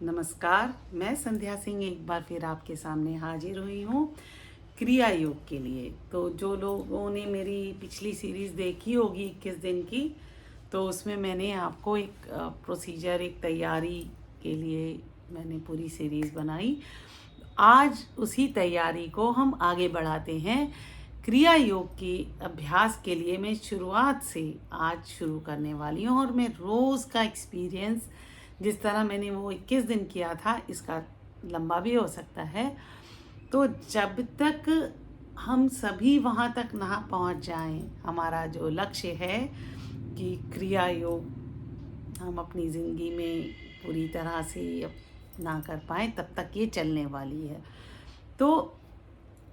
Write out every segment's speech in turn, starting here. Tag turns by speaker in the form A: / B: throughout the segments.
A: नमस्कार, मैं संध्या सिंह एक बार फिर आपके सामने हाजिर हुई हूँ क्रिया योग के लिए। तो जो लोगों ने मेरी पिछली सीरीज़ देखी होगी 21 दिन की, तो उसमें मैंने आपको एक प्रोसीजर, एक तैयारी के लिए मैंने पूरी सीरीज़ बनाई। आज उसी तैयारी को हम आगे बढ़ाते हैं। क्रिया योग के अभ्यास के लिए मैं शुरुआत से आज शुरू करने वाली हूँ, और मैं रोज़ का एक्सपीरियंस, जिस तरह मैंने वो 21 दिन किया था, इसका लंबा भी हो सकता है। तो जब तक हम सभी वहाँ तक ना पहुँच जाएं, हमारा जो लक्ष्य है कि क्रिया योग हम अपनी ज़िंदगी में पूरी तरह से ना कर पाएँ, तब तक ये चलने वाली है। तो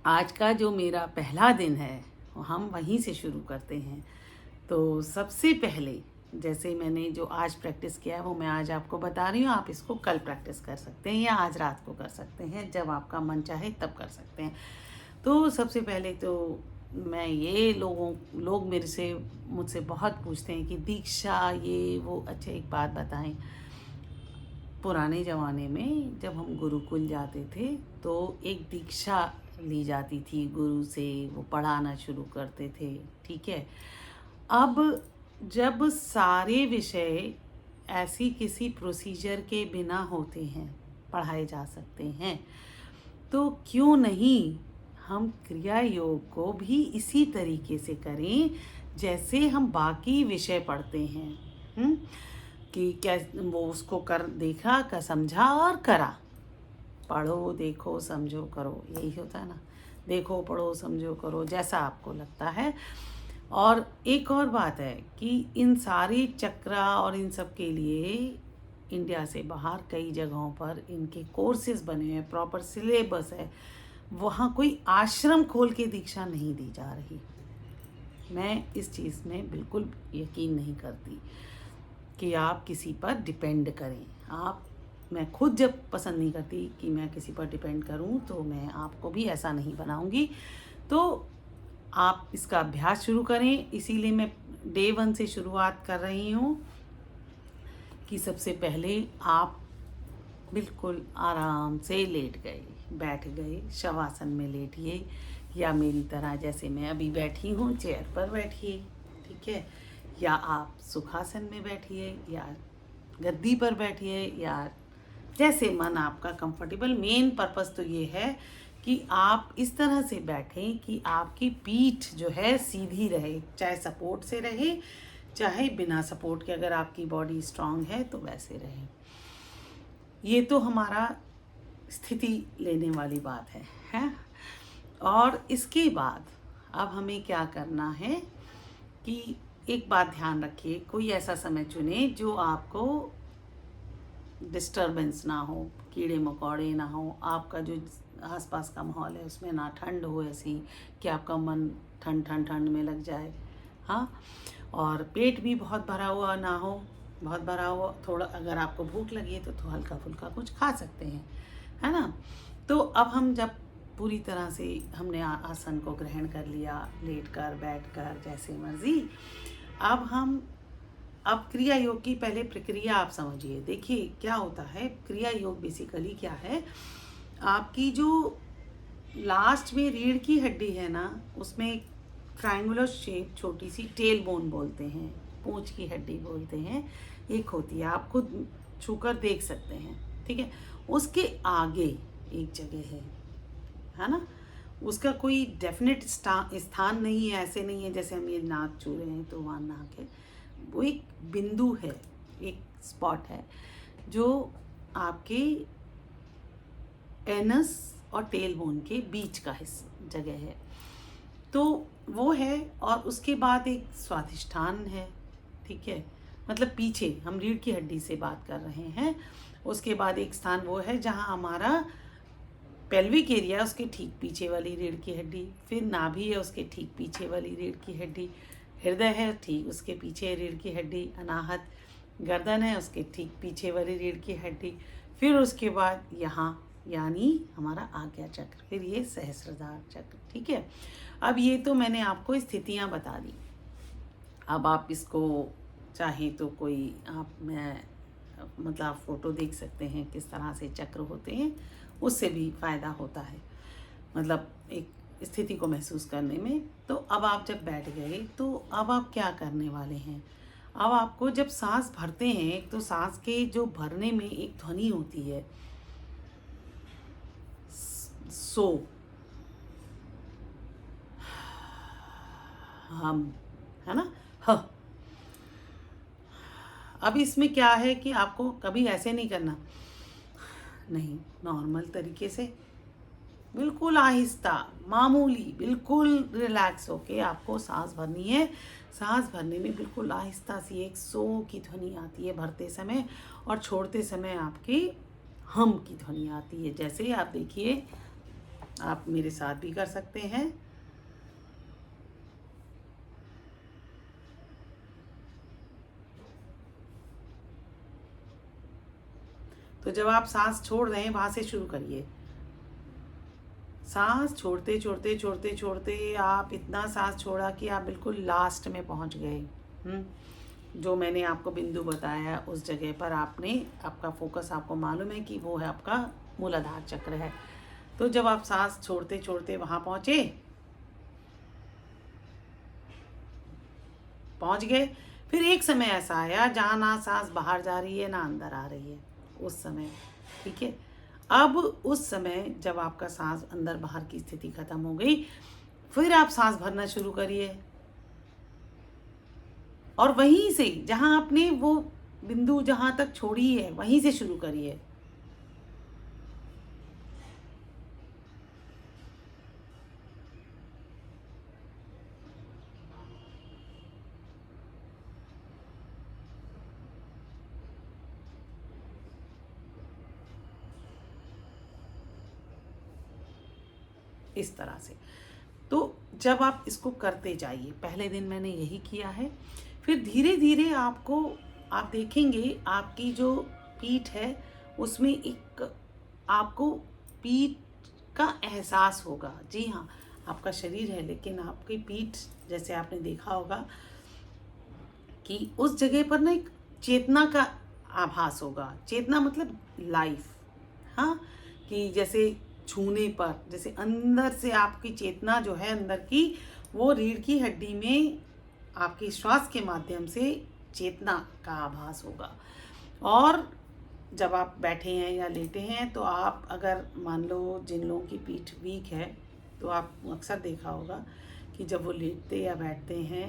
A: आज का जो मेरा पहला दिन है, हम वहीं से शुरू करते हैं। तो सबसे पहले, जैसे मैंने जो आज प्रैक्टिस किया है वो मैं आज आपको बता रही हूँ। आप इसको कल प्रैक्टिस कर सकते हैं या आज रात को कर सकते हैं, जब आपका मन चाहे तब कर सकते हैं। तो सबसे पहले तो मैं ये लोग मुझसे बहुत पूछते हैं कि दीक्षा ये वो। अच्छा, एक बात बताएं, पुराने ज़माने में जब हम गुरुकुल जाते थे तो एक दीक्षा ली जाती थी गुरु से, वो पढ़ाना शुरू करते थे, ठीक है। अब जब सारे विषय ऐसी किसी प्रोसीजर के बिना होते हैं, पढ़ाए जा सकते हैं, तो क्यों नहीं हम क्रिया योग को भी इसी तरीके से करें जैसे हम बाकी विषय पढ़ते हैं। कि क्या वो उसको कर देखा, का समझा और करा। पढ़ो, देखो, समझो, करो, यही होता है ना। देखो, पढ़ो, समझो, करो, जैसा आपको लगता है। और एक और बात है कि इन सारी चक्रा और इन सब के लिए इंडिया से बाहर कई जगहों पर इनके कोर्सेज बने हैं, प्रॉपर सिलेबस है। वहाँ कोई आश्रम खोल के दीक्षा नहीं दी जा रही। मैं इस चीज़ में बिल्कुल यकीन नहीं करती कि आप किसी पर डिपेंड करें। मैं खुद जब पसंद नहीं करती कि मैं किसी पर डिपेंड करूं, तो मैं आपको भी ऐसा नहीं बनाऊंगी। तो आप इसका अभ्यास शुरू करें। इसीलिए मैं डे 1 से शुरुआत कर रही हूँ कि सबसे पहले आप बिल्कुल आराम से लेट गए, बैठ गए, शवासन में लेटिए, या मेरी तरह जैसे मैं अभी बैठी हूँ चेयर पर बैठिए, ठीक है। या आप सुखासन में बैठिए, या गद्दी पर बैठिए, या जैसे मन आपका कंफर्टेबल। मेन पर्पस तो ये है कि आप इस तरह से बैठें कि आपकी पीठ जो है सीधी रहे, चाहे सपोर्ट से रहे चाहे बिना सपोर्ट के। अगर आपकी बॉडी स्ट्रांग है तो वैसे रहे। ये तो हमारा स्थिति लेने वाली बात है। और इसके बाद अब हमें क्या करना है कि एक बात ध्यान रखिए, कोई ऐसा समय चुने जो आपको डिस्टरबेंस ना हो, कीड़े मकोड़े ना हो, आपका जो आसपास का माहौल है उसमें ना ठंड हो ऐसी कि आपका मन ठंड ठंड ठंड में लग जाए। हाँ, और पेट भी बहुत भरा हुआ ना हो। बहुत भरा हुआ, थोड़ा अगर आपको भूख लगी है तो हल्का फुल्का कुछ खा सकते हैं, है ना। तो अब हम जब पूरी तरह से हमने आसन को ग्रहण कर लिया, लेट कर, बैठ कर, जैसे मर्जी, अब क्रिया योग की पहले प्रक्रिया आप समझिए। देखिए क्या होता है, क्रिया योग बेसिकली क्या है, आपकी जो लास्ट में रीढ़ की हड्डी है ना, उसमें एक ट्रायंगुलर शेप, छोटी सी टेल बोन बोलते हैं, पूंछ की हड्डी बोलते हैं, एक होती है, आप खुद छूकर देख सकते हैं, ठीक है। उसके आगे एक जगह है ना। उसका कोई डेफिनेट स्थान नहीं है, ऐसे नहीं है जैसे हम ये नाक छू रहे हैं तो वहाँ नाक है। वो एक बिंदु है, एक स्पॉट है जो आपके एनस और टेल बोन के बीच का हिस्सा जगह है, तो वो है। और उसके बाद एक स्वाधिष्ठान है, ठीक है, मतलब पीछे, हम रीढ़ की हड्डी से बात कर रहे हैं। उसके बाद एक स्थान वो है जहाँ हमारा पेल्विक एरिया, उसके ठीक पीछे वाली रीढ़ की हड्डी, फिर नाभि है उसके ठीक पीछे वाली रीढ़ की हड्डी, हृदय है ठीक उसके पीछे रीढ़ की हड्डी, अनाहत गर्दन है उसके ठीक पीछे वाली रीढ़ की हड्डी, फिर उसके बाद यहाँ यानी हमारा आज्ञा चक्र, फिर ये सहस्त्रधार चक्र, ठीक है। अब ये तो मैंने आपको स्थितियाँ बता दी। अब आप इसको चाहें तो कोई मैं मतलब आप फोटो देख सकते हैं किस तरह से चक्र होते हैं, उससे भी फ़ायदा होता है, मतलब एक स्थिति को महसूस करने में। तो अब आप जब बैठ गए तो अब आप क्या करने वाले हैं? अब आपको जब सांस भरते हैं, एक तो सांस के जो भरने में एक ध्वनि होती है सो, हम, है ना, ह। अब इसमें क्या है कि आपको कभी ऐसे नहीं करना, नहीं, नॉर्मल तरीके से बिल्कुल आहिस्ता, मामूली, बिल्कुल रिलैक्स होके आपको सांस भरनी है। सांस भरने में बिल्कुल आहिस्ता सी एक सो की ध्वनि आती है भरते समय, और छोड़ते समय आपकी हम की ध्वनि आती है। जैसे आप देखिए, आप मेरे साथ भी कर सकते हैं। तो जब आप सांस छोड़ रहे हैं वहां से शुरू करिए। सांस छोड़ते छोड़ते छोड़ते छोड़ते आप इतना सांस छोड़ा कि आप बिल्कुल लास्ट में पहुंच गए। जो मैंने आपको बिंदु बताया उस जगह पर आपने, आपका फोकस, आपको मालूम है कि वो है आपका मूलाधार चक्र है। तो जब आप सांस छोड़ते छोड़ते वहां पहुंच गए, फिर एक समय ऐसा आया जहां ना सांस बाहर जा रही है ना अंदर आ रही है, उस समय, ठीक है। अब उस समय जब आपका सांस अंदर बाहर की स्थिति खत्म हो गई, फिर आप सांस भरना शुरू करिए, और वहीं से जहां आपने वो बिंदु जहां तक छोड़ी है वहीं से शुरू करिए। इस तरह से। तो जब आप इसको करते जाइए, पहले दिन मैंने यही किया है, फिर धीरे धीरे आपको, आप देखेंगे आपकी जो पीठ है उसमें एक आपको पीठ का एहसास होगा। जी हाँ, आपका शरीर है लेकिन आपकी पीठ, जैसे आपने देखा होगा कि उस जगह पर ना एक चेतना का आभास होगा। चेतना मतलब लाइफ, हाँ, कि जैसे छूने पर, जैसे अंदर से आपकी चेतना जो है अंदर की, वो रीढ़ की हड्डी में आपके श्वास के माध्यम से चेतना का आभास होगा। और जब आप बैठे हैं या लेटे हैं तो आप, अगर मान लो जिन लोगों की पीठ वीक है, तो आप अक्सर देखा होगा कि जब वो लेटते या बैठते हैं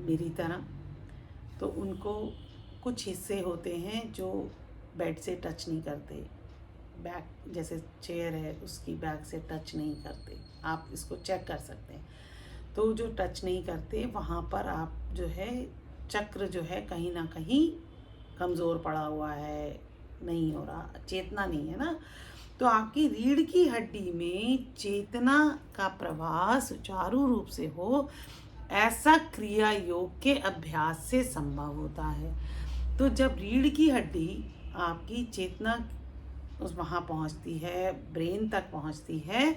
A: मेरी तरह, तो उनको कुछ हिस्से होते हैं जो बेड से टच नहीं करते, बैक, जैसे चेयर है उसकी बैक से टच नहीं करते। आप इसको चेक कर सकते हैं। तो जो टच नहीं करते वहाँ पर आप जो है, चक्र जो है कहीं ना कहीं कमज़ोर पड़ा हुआ है, नहीं हो रहा, चेतना नहीं है ना। तो आपकी रीढ़ की हड्डी में चेतना का प्रवाह सुचारू रूप से हो, ऐसा क्रिया योग के अभ्यास से संभव होता है। तो जब रीढ़ की हड्डी आपकी चेतना उस वहाँ पहुँचती है, ब्रेन तक पहुँचती है,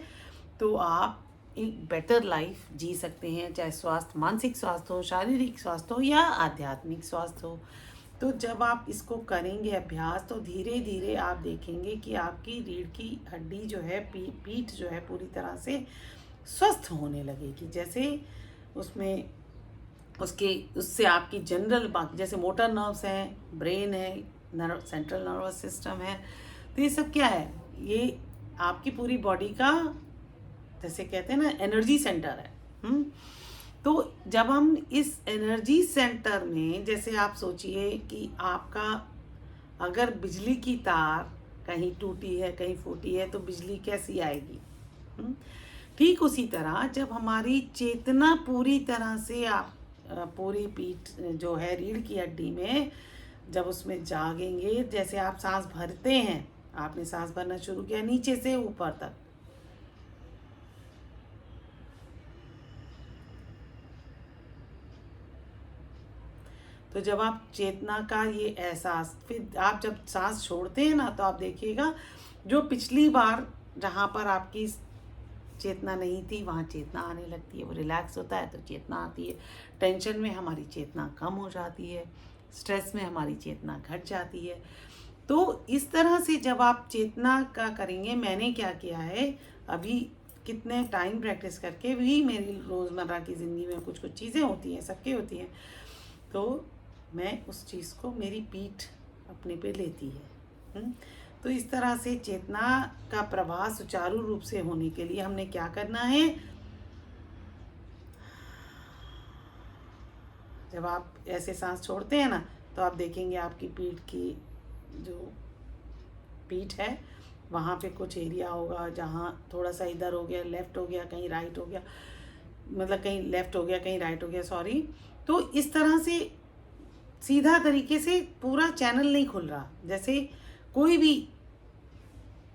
A: तो आप एक बेटर लाइफ जी सकते हैं, चाहे स्वास्थ्य, मानसिक स्वास्थ्य हो, शारीरिक स्वास्थ्य हो या आध्यात्मिक स्वास्थ्य हो। तो जब आप इसको करेंगे अभ्यास, तो धीरे धीरे आप देखेंगे कि आपकी रीढ़ की हड्डी जो है, पीठ जो है, पूरी तरह से स्वस्थ होने लगेगी। जैसे उसमें उसके उससे आपकी जनरल बाकी, जैसे मोटर नर्व्स हैं, ब्रेन है, नर्व, सेंट्रल नर्वस सिस्टम है, तो ये सब क्या है, ये आपकी पूरी बॉडी का, जैसे कहते हैं ना, एनर्जी सेंटर है। तो जब हम इस एनर्जी सेंटर में, जैसे आप सोचिए कि आपका, अगर बिजली की तार कहीं टूटी है, कहीं फूटी है, तो बिजली कैसी आएगी? ठीक उसी तरह जब हमारी चेतना पूरी तरह से, आप पूरी पीठ जो है रीढ़ की हड्डी में, जब उसमें जागेंगे, जैसे आप सांस भरते हैं, आपने सांस भरना शुरू किया नीचे से ऊपर तक, तो जब आप चेतना का ये एहसास, फिर आप जब सांस छोड़ते हैं ना, तो आप देखिएगा जो पिछली बार जहाँ पर आपकी चेतना नहीं थी वहाँ चेतना आने लगती है। वो रिलैक्स होता है तो चेतना आती है। टेंशन में हमारी चेतना कम हो जाती है, स्ट्रेस में हमारी चेतना घट जाती है। तो इस तरह से जब आप चेतना का करेंगे, मैंने क्या किया है अभी कितने टाइम प्रैक्टिस करके भी, मेरी रोज़मर्रा की ज़िंदगी में कुछ कुछ चीज़ें होती हैं, सबके होती हैं, तो मैं उस चीज़ को मेरी पीठ अपने पे लेती है। तो इस तरह से चेतना का प्रवाह सुचारू रूप से होने के लिए हमने क्या करना है, जब आप ऐसे सांस छोड़ते हैं ना, तो आप देखेंगे आपकी पीठ की जो पीठ है वहाँ पे कुछ एरिया होगा जहाँ थोड़ा सा इधर हो गया, लेफ़्ट हो गया, कहीं राइट हो गया, मतलब कहीं लेफ़्ट हो गया, कहीं राइट हो गया, सॉरी। तो इस तरह से सीधा तरीके से पूरा चैनल नहीं खुल रहा। जैसे कोई भी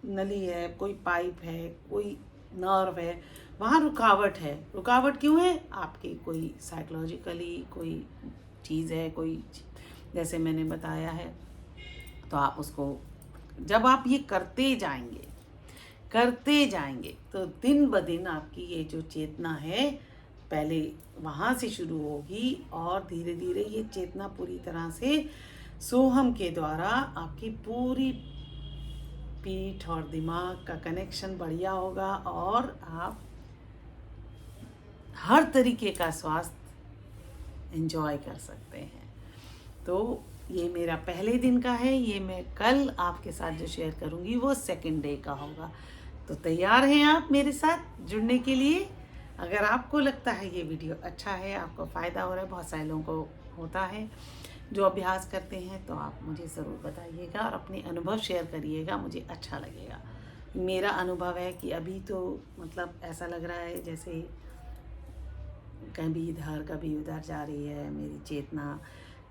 A: नली है, कोई पाइप है, कोई नर्व है, वहाँ रुकावट है। रुकावट क्यों है? आपकी कोई साइकोलॉजिकली कोई चीज़ है, कोई जैसे मैंने बताया है। तो आप उसको जब आप ये करते जाएंगे तो दिन ब दिन आपकी ये जो चेतना है पहले वहाँ से शुरू होगी और धीरे धीरे ये चेतना पूरी तरह से सोहम के द्वारा आपकी पूरी पीठ और दिमाग का कनेक्शन बढ़िया होगा और आप हर तरीके का स्वास्थ्य एंजॉय कर सकते हैं। तो ये मेरा पहले दिन का है, ये मैं कल आपके साथ जो शेयर करूँगी वो सेकंड डे का होगा। तो तैयार हैं आप मेरे साथ जुड़ने के लिए? अगर आपको लगता है ये वीडियो अच्छा है, आपको फ़ायदा हो रहा है, बहुत सारे लोगों को होता है जो अभ्यास करते हैं, तो आप मुझे ज़रूर बताइएगा और अपने अनुभव शेयर करिएगा, मुझे अच्छा लगेगा। मेरा अनुभव है कि अभी तो मतलब ऐसा लग रहा है जैसे कभी इधर कभी उधर जा रही है मेरी चेतना,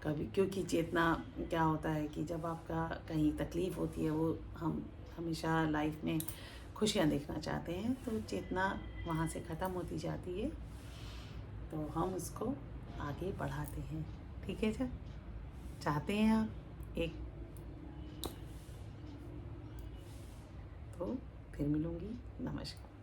A: कभी क्योंकि चेतना क्या होता है कि जब आपका कहीं तकलीफ़ होती है, वो हम हमेशा लाइफ में खुशियाँ देखना चाहते हैं, तो चेतना वहाँ से ख़त्म होती जाती है, तो हम उसको आगे बढ़ाते हैं। ठीक है सर, चाहते हैं आप एक, तो फिर मिलूँगी। नमस्कार।